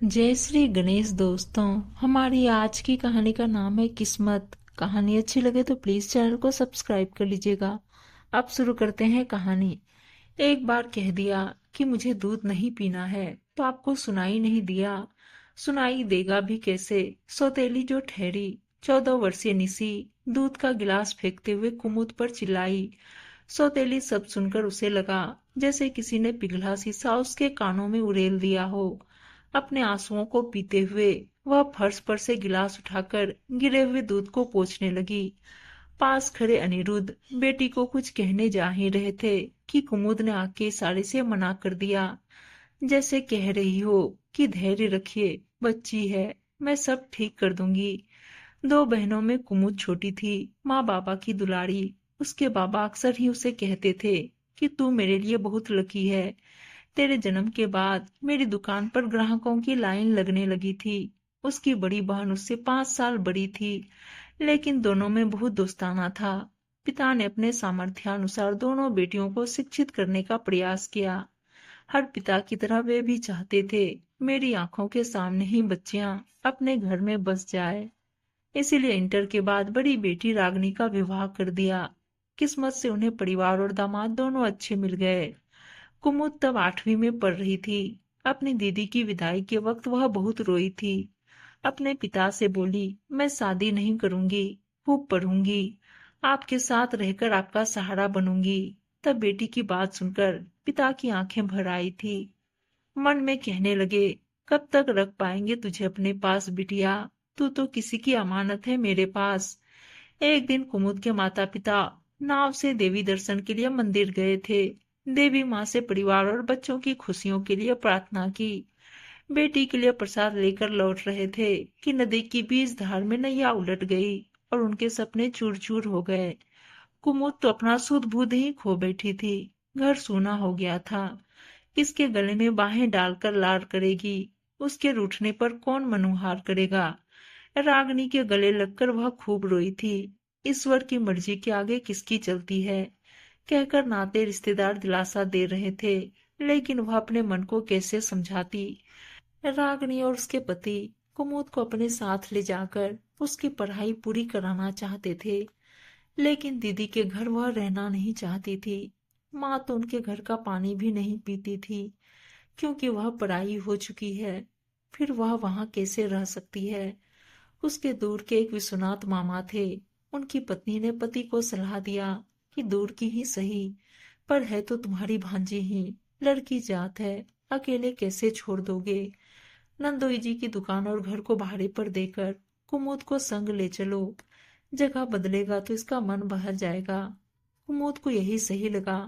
जय श्री गणेश दोस्तों। हमारी आज की कहानी का नाम है किस्मत। कहानी अच्छी लगे तो प्लीज चैनल को सब्सक्राइब कर लीजिएगा। अब शुरू करते हैं कहानी। एक बार कह दिया कि मुझे दूध नहीं पीना है तो आपको सुनाई नहीं दिया। सुनाई देगा भी कैसे। सौतेली जो ठहरी 14 वर्षीय निसी दूध का गिलास फेंकते हुए कुमुद पर चिल्लाई। सौतेली सब सुनकर उसे लगा जैसे किसी ने पिघला शीशा उसके कानों में उड़ेल दिया हो। अपने आंसुओं को पीते हुए वह फर्श पर से गिलास उठाकर गिरे हुए दूध को पोंछने लगी। पास खड़े अनिरुद्ध बेटी को कुछ कहने जा ही रहे थे कि कुमुद ने आग के इशारे से मना कर दिया, जैसे कह रही हो कि धैर्य रखिए, बच्ची है, मैं सब ठीक कर दूंगी। दो बहनों में कुमुद छोटी थी, माँ बाबा की दुलारी। उसके बाबा अक्सर ही उसे कहते थे कि तू मेरे लिए बहुत लकी है। तेरे जन्म के बाद मेरी दुकान पर ग्राहकों की लाइन लगने लगी थी। उसकी बड़ी बहन उससे 5 साल बड़ी थी, लेकिन दोनों में बहुत दोस्ताना था। पिता ने अपने सामर्थ्यानुसार दोनों बेटियों को शिक्षित करने का प्रयास किया। हर पिता की तरह वे भी चाहते थे मेरी आंखों के सामने ही बच्चियां अपने घर में बस जाए। इसीलिए इंटर के बाद बड़ी बेटी रागनी का विवाह कर दिया। किस्मत से उन्हें परिवार और दामाद दोनों अच्छे मिल गए। कुमुद तब 8वीं में पढ़ रही थी। अपनी दीदी की विदाई के वक्त वह बहुत रोई थी। अपने पिता से बोली, मैं शादी नहीं करूंगी, खूब पढ़ूंगी, आपके साथ रहकर आपका सहारा बनूंगी। तब बेटी की बात सुनकर पिता की आंखें भर आई थी। मन में कहने लगे, कब तक रख पाएंगे तुझे अपने पास बिटिया, तू तो किसी की अमानत है मेरे पास। एक दिन कुमुद के माता पिता नाव से देवी दर्शन के लिए मंदिर गए थे। देवी माँ से परिवार और बच्चों की खुशियों के लिए प्रार्थना की। बेटी के लिए प्रसाद लेकर लौट रहे थे कि नदी की बीच धार में नैया उलट गई और उनके सपने चूर चूर हो गए। कुमुद तो अपना सुध बुध ही खो बैठी थी। घर सूना हो गया था। किसके गले में बाहें डालकर लाड करेगी। उसके रूठने पर कौन मनुहार करेगा। रागनी के गले लगकर वह खूब रोई थी। ईश्वर की मर्जी के आगे किसकी चलती है, कहकर नाते रिश्तेदार दिलासा दे रहे थे, लेकिन वह अपने मन को कैसे समझाती। रागनी और उसके पति कुमुद को अपने साथ ले जाकर उसकी पढ़ाई पूरी कराना चाहते थे, लेकिन दीदी के घर वह रहना नहीं चाहती थी। माँ तो उनके घर का पानी भी नहीं पीती थी, क्योंकि वह पढ़ाई हो चुकी है। फिर वह वहां कैसे रह सकती है। उसके दूर के एक विश्वनाथ मामा थे। उनकी पत्नी ने पति को सलाह दिया कि दूर की ही सही, पर है तो तुम्हारी भांजी ही, लड़की जात है, अकेले कैसे छोड़ दोगे। नंदोई जी की दुकान और घर को भाड़े पर देकर कुमुद को संग ले चलो, जगह बदलेगा तो इसका मन बहल जाएगा। कुमुद को यही सही लगा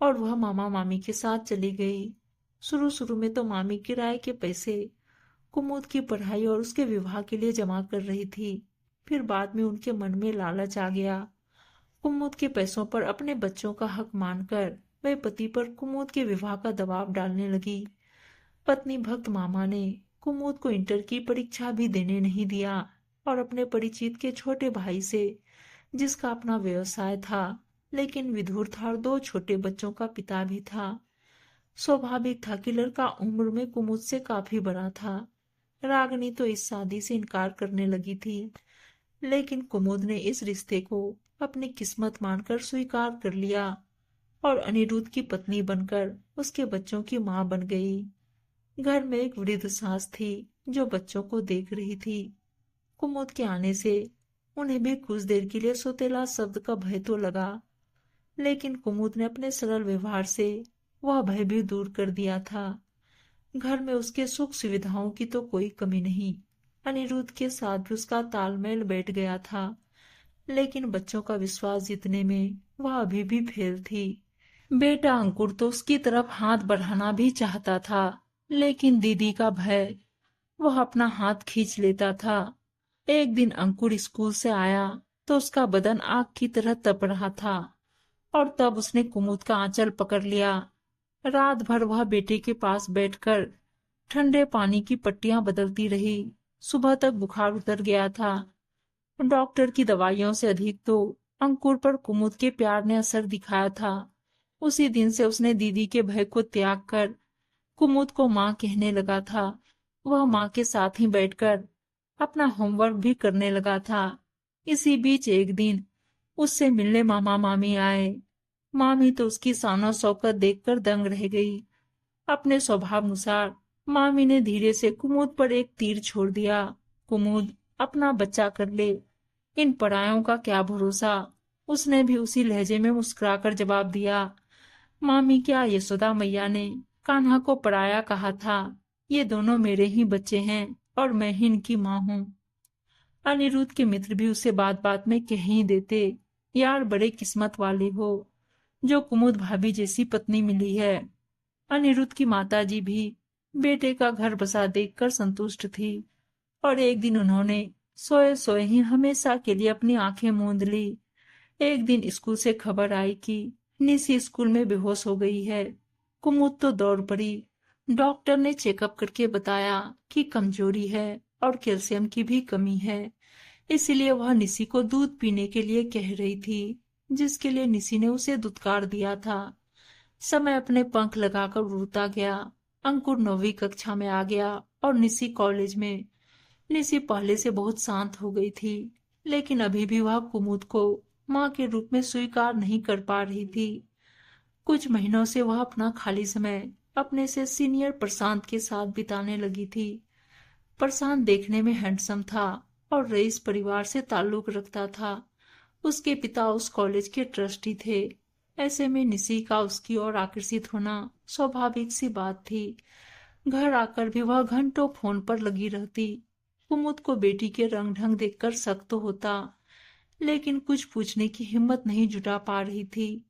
और वह मामा मामी के साथ चली गई। शुरू शुरू में तो मामी किराए के पैसे कुमुद की पढ़ाई और उसके विवाह के लिए जमा कर रही थी। फिर बाद में उनके मन में लालच आ गया। कुमुद के पैसों पर अपने बच्चों का हक मानकर वे पति पर कुमुद के विवाह का दबाव डालने लगी। पत्नी भक्त मामा ने कुमुद को इंटर की परीक्षा भी देने नहीं दिया और अपने परिचित के छोटे भाई से, जिसका अपना व्यवसाय था लेकिन विधुर था और दो छोटे बच्चों का पिता भी था, स्वाभाविक था कि लड़का उम्र में कुमुद से काफी बड़ा था। रागनी तो इस शादी से इनकार करने लगी थी, लेकिन कुमुद ने इस रिश्ते को अपनी किस्मत मानकर स्वीकार कर लिया और अनिरुद्ध की पत्नी बनकर उसके बच्चों की मां बन गई। घर में एक वृद्ध सास थी जो बच्चों को देख रही थी। कुमुद के आने से उन्हें भी कुछ देर के लिए सौतेला शब्द का भय तो लगा, लेकिन कुमुद ने अपने सरल व्यवहार से वह भय भी दूर कर दिया था। घर में उसके सुख सुविधाओं की तो कोई कमी नहीं। अनिरुद्ध के साथ भी उसका तालमेल बैठ गया था, लेकिन बच्चों का विश्वास जीतने में वह अभी भी फेल थी। बेटा अंकुर तो उसकी तरफ हाथ बढ़ाना भी चाहता था, लेकिन दीदी का भय, वह अपना हाथ खींच लेता था। एक दिन अंकुर स्कूल से आया तो उसका बदन आग की तरह तप रहा था और तब उसने कुमुद का आंचल पकड़ लिया। रात भर वह बेटे के पास बैठकर ठंडे पानी की पट्टियां बदलती रही। सुबह तक बुखार उतर गया था। डॉक्टर की दवाइयों से अधिक तो अंकुर पर कुमुद के प्यार ने असर दिखाया था। उसी दिन से उसने दीदी के भय को त्याग कर कुमुद को माँ कहने लगा था। वह माँ के साथ ही बैठकर अपना होमवर्क भी करने लगा था। इसी बीच एक दिन उससे मिलने मामा मामी आए। मामी तो उसकी शान और शौकत देखकर दंग रह गई। अपने स्वभाव अनुसार मामी ने धीरे से कुमुद पर एक तीर छोड़ दिया। कुमुद, अपना बच्चा कर ले, इन परायों का क्या भरोसा। उसने भी उसी लहजे में मुस्कुराकर जवाब दिया। मामी, क्या यशोदा मैया ने कान्हा को पराया कहा था? ये दोनों मेरे ही बच्चे हैं और मैं ही इनकी माँ हूँ। अनिरुद्ध के मित्र भी उसे बात बात में कह ही देते, यार बड़े किस्मत वाले हो जो कुमुद भाभी जैसी पत्नी मिली है। अनिरुद्ध की माताजी भी बेटे का घर बसा देखकर संतुष्ट थी और एक दिन उन्होंने सोए सोए ही हमेशा के लिए अपनी आंखें मूंद ली। एक दिन स्कूल से खबर आई कि निशी स्कूल में बेहोश हो गई है। कुमुद तो दौड़ पड़ी। डॉक्टर ने चेकअप करके बताया कि कमजोरी है और कैल्शियम की भी कमी है। इसलिए वह निशी को दूध पीने के लिए कह रही थी, जिसके लिए निशी ने उसे दुत्कार दिया था। समय अपने पंख लगाकर उड़ता गया। अंकुर 9वीं कक्षा में आ गया और निशी कॉलेज में। निशी पहले से बहुत शांत हो गई थी, लेकिन अभी भी वह कुमुद को माँ के रूप में स्वीकार नहीं कर पा रही थी। कुछ महीनों से वह अपना खाली समय अपने से सीनियर प्रशांत के साथ बिताने लगी थी। प्रशांत देखने में हैंडसम था और रईस परिवार से ताल्लुक रखता था। उसके पिता उस कॉलेज के ट्रस्टी थे। ऐसे में निशी का उसकी ओर आकर्षित होना स्वाभाविक सी बात थी। घर आकर भी वह घंटों फोन पर लगी रहती। कुमुद को बेटी के रंग ढंग देखकर शक तो होता, लेकिन कुछ पूछने की हिम्मत नहीं जुटा पा रही थी।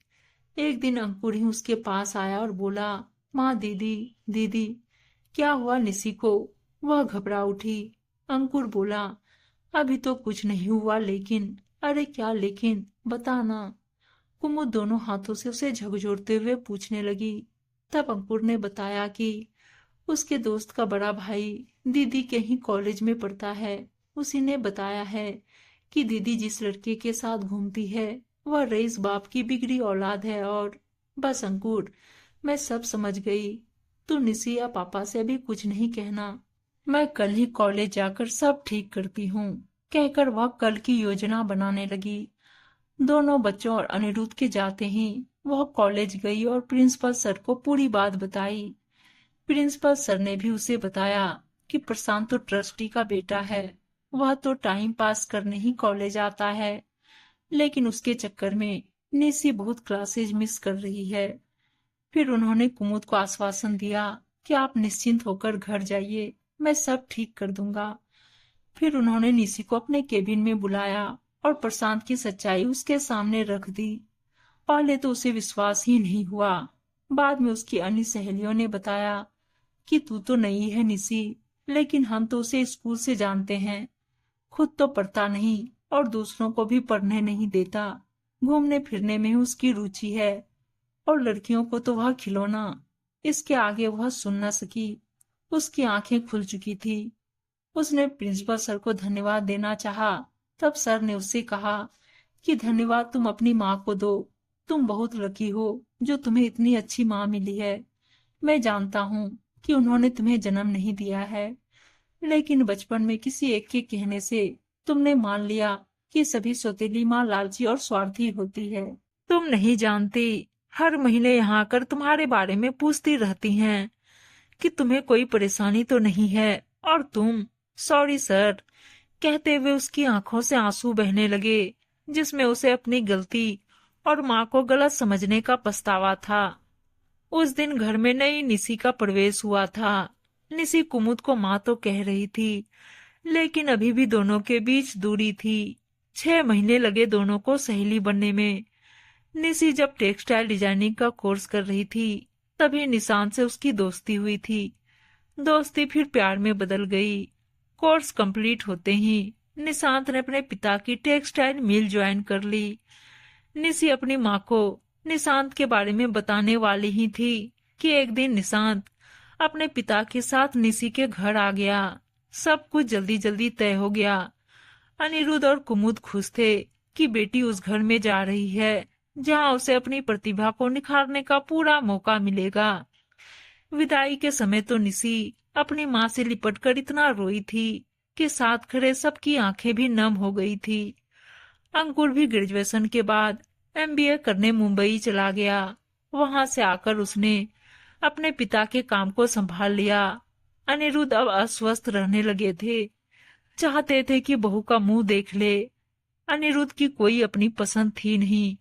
एक दिन अंकुर ही उसके पास आया और बोला, माँ, दीदी दीदी, क्या हुआ निशी को? वह घबरा उठी। अंकुर बोला, अभी तो कुछ नहीं हुआ, लेकिन। अरे क्या लेकिन, बताना। कुमुद दोनों हाथों से उसे झकझोरते हुए पूछने लगी। तब अंकुर ने बताया कि उसके दोस्त का बड़ा भाई दीदी के ही कॉलेज में पढ़ता है। उसी ने बताया है कि दीदी जिस लड़के के साथ घूमती है वह रईस बाप की बिगड़ी औलाद है। और बस अंकुर, मैं सब समझ गई। तू निशी या पापा से अभी कुछ नहीं कहना। मैं कल ही कॉलेज जाकर सब ठीक करती हूँ, कहकर वह कल की योजना बनाने लगी। दोनों बच्चों और अनिरुद्ध के जाते ही वह कॉलेज गई और प्रिंसिपल सर को पूरी बात बताई। प्रिंसिपल सर ने भी उसे बताया कि प्रशांत तो ट्रस्टी का बेटा है। वह तो टाइम पास करने ही कॉलेज आता है, लेकिन उसके चक्कर में निशी बहुत क्लासेज मिस कर रही है। फिर उन्होंने कुमुद को आश्वासन दिया कि आप निश्चिंत होकर घर जाइए, मैं सब ठीक कर दूंगा। फिर उन्होंने निशी को अपने केबिन में बुलाया और प्रशांत की सच्चाई उसके सामने रख दी। पहले तो उसे विश्वास ही नहीं हुआ। बाद में उसकी अन्य सहेलियों ने बताया कि तू तो नई है निशी, लेकिन हम तो उसे स्कूल से जानते हैं। खुद तो पढ़ता नहीं और दूसरों को भी पढ़ने नहीं देता। घूमने फिरने में उसकी रुचि है और लड़कियों को तो वह खिलौना। इसके आगे वह सुन न सकी। उसकी आंखें खुल चुकी थी। उसने प्रिंसिपल सर को धन्यवाद देना चाहा। तब सर ने उससे कहा कि धन्यवाद तुम अपनी माँ को दो। तुम बहुत लकी हो जो तुम्हें इतनी अच्छी माँ मिली है। मैं जानता हूँ कि उन्होंने तुम्हें जन्म नहीं दिया है, लेकिन बचपन में किसी एक के कहने से तुमने मान लिया कि सभी सौतेली माँ लालची और स्वार्थी होती है। तुम नहीं जानती, हर महीने यहाँ आकर तुम्हारे बारे में पूछती रहती हैं कि तुम्हें कोई परेशानी तो नहीं है। और तुम, सॉरी सर, कहते हुए उसकी आंखों से आंसू बहने लगे, जिसमें उसे अपनी गलती और माँ को गलत समझने का पछतावा था। उस दिन घर में नई निशी का प्रवेश हुआ था। निशी कुमुद को माँ तो कह रही थी, लेकिन अभी भी दोनों के बीच दूरी थी। 6 महीने लगे दोनों को सहेली बनने में। निशी जब टेक्सटाइल डिजाइनिंग का कोर्स कर रही थी, तभी निशांत से उसकी दोस्ती हुई थी। दोस्ती फिर प्यार में बदल गई। कोर्स कंप्लीट होते ही निशांत ने अपने पिता की टेक्सटाइल मिल ज्वाइन कर ली। निशी अपनी माँ को निशांत के बारे में बताने वाली ही थी कि एक दिन निशांत अपने पिता के साथ निशी के घर आ गया। सब कुछ जल्दी जल्दी तय हो गया। अनिरुद्ध और कुमुद खुश थे कि बेटी उस घर में जा रही है जहां उसे अपनी प्रतिभा को निखारने का पूरा मौका मिलेगा। विदाई के समय तो निशी अपनी माँ से लिपटकर इतना रोई थी कि साथ खड़े सबकी आंखें भी नम हो गई थी। अंकुर भी ग्रेजुएशन के बाद एमबीए करने मुंबई चला गया। वहां से आकर उसने अपने पिता के काम को संभाल लिया। अनिरुद्ध अब अस्वस्थ रहने लगे थे। चाहते थे कि बहू का मुंह देख ले। अनिरुद्ध की कोई अपनी पसंद थी नहीं,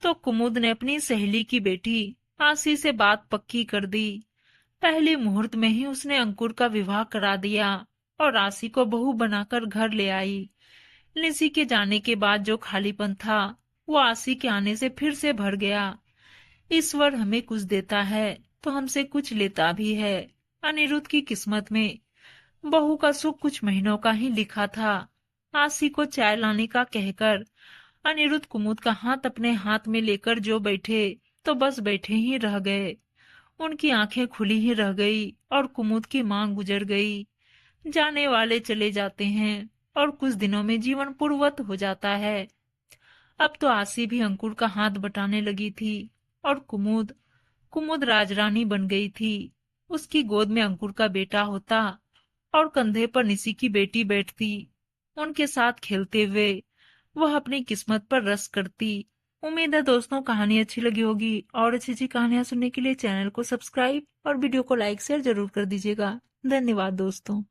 तो कुमुद ने अपनी सहेली की बेटी आशी से बात पक्की कर दी। पहले मुहूर्त में ही उसने अंकुर का विवाह करा दिया और आशी को बहू बनाकर घर ले आई। निशी के जाने के बाद जो खालीपन था वो आशी के आने से फिर से भर गया। ईश्वर हमें कुछ देता है तो हमसे कुछ लेता भी है। अनिरुद्ध की किस्मत में बहू का सुख कुछ महीनों का ही लिखा था। आशी को चाय लाने का कहकर अनिरुद्ध कुमुद का हाथ अपने हाथ में लेकर जो बैठे तो बस बैठे ही रह गए। उनकी आंखें खुली ही रह गई और कुमुद की मांग गुजर गई। जाने वाले चले जाते हैं और कुछ दिनों में जीवन पूर्ववत हो जाता है। अब तो आशी भी अंकुर का हाथ बटाने लगी थी और कुमुद कुमुद राजरानी बन गई थी। उसकी गोद में अंकुर का बेटा होता और कंधे पर निशी की बेटी बैठती। उनके साथ खेलते हुए वह अपनी किस्मत पर रस करती। उम्मीद है दोस्तों कहानी अच्छी लगी होगी और अच्छी अच्छी कहानियां सुनने के लिए चैनल को सब्सक्राइब और वीडियो को लाइक शेयर जरूर कर दीजिएगा। धन्यवाद दोस्तों।